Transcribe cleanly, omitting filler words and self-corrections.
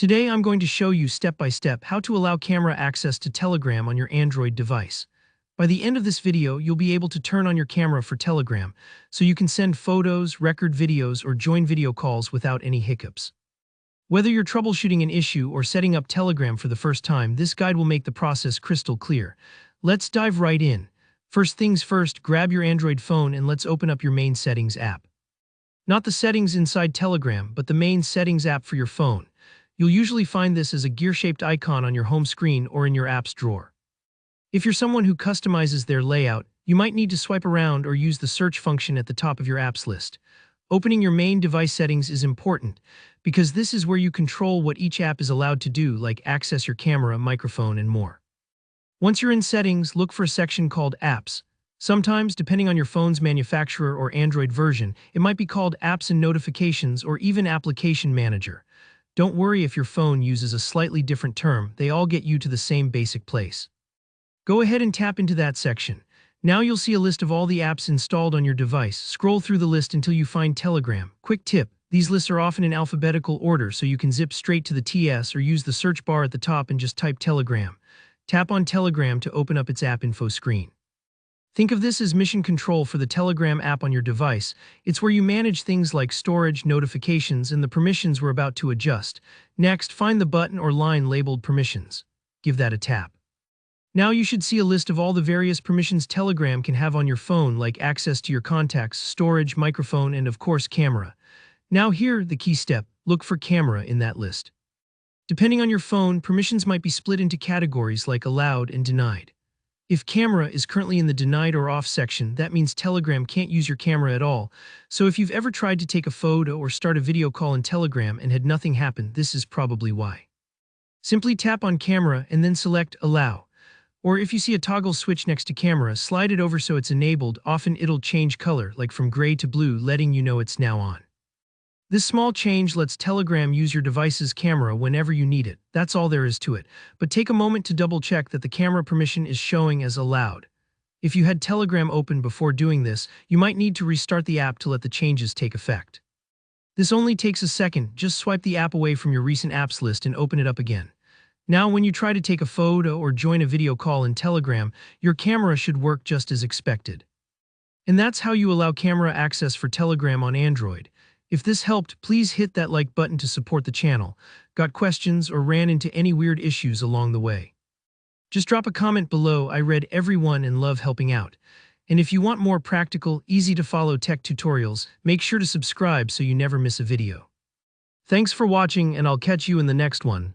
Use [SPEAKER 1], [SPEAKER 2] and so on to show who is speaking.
[SPEAKER 1] Today I'm going to show you step by step how to allow camera access to Telegram on your Android device. By the end of this video, you'll be able to turn on your camera for Telegram, so you can send photos, record videos, or join video calls without any hiccups. Whether you're troubleshooting an issue or setting up Telegram for the first time, this guide will make the process crystal clear. Let's dive right in. First things first, grab your Android phone and let's open up your main settings app. Not the settings inside Telegram, but the main settings app for your phone. You'll usually find this as a gear-shaped icon on your home screen or in your apps drawer. If you're someone who customizes their layout, you might need to swipe around or use the search function at the top of your apps list. Opening your main device settings is important because this is where you control what each app is allowed to do, like access your camera, microphone, and more. Once you're in settings, look for a section called Apps. Sometimes, depending on your phone's manufacturer or Android version, it might be called Apps and Notifications or even Application Manager. Don't worry if your phone uses a slightly different term, they all get you to the same basic place. Go ahead and tap into that section. Now you'll see a list of all the apps installed on your device. Scroll through the list until you find Telegram. Quick tip, these lists are often in alphabetical order, so you can zip straight to the TS or use the search bar at the top and just type Telegram. Tap on Telegram to open up its app info screen. Think of this as mission control for the Telegram app on your device. It's where you manage things like storage, notifications, and the permissions we're about to adjust. Next, find the button or line labeled Permissions. Give that a tap. Now you should see a list of all the various permissions Telegram can have on your phone, like access to your contacts, storage, microphone, and of course camera. Now here, the key step, look for camera in that list. Depending on your phone, permissions might be split into categories like allowed and denied. If camera is currently in the denied or off section, that means Telegram can't use your camera at all. So if you've ever tried to take a photo or start a video call in Telegram and had nothing happen, this is probably why. Simply tap on camera and then select allow. Or if you see a toggle switch next to camera, slide it over so it's enabled. Often it'll change color, like from gray to blue, letting you know it's now on. This small change lets Telegram use your device's camera whenever you need it. That's all there is to it. But take a moment to double-check that the camera permission is showing as allowed. If you had Telegram open before doing this, you might need to restart the app to let the changes take effect. This only takes a second. Just swipe the app away from your recent apps list and open it up again. Now, when you try to take a photo or join a video call in Telegram, your camera should work just as expected. And that's how you allow camera access for Telegram on Android. If this helped, please hit that like button to support the channel. Got questions or ran into any weird issues along the way? Just drop a comment below. I read every one and love helping out. And if you want more practical, easy-to-follow tech tutorials, make sure to subscribe so you never miss a video. Thanks for watching, and I'll catch you in the next one.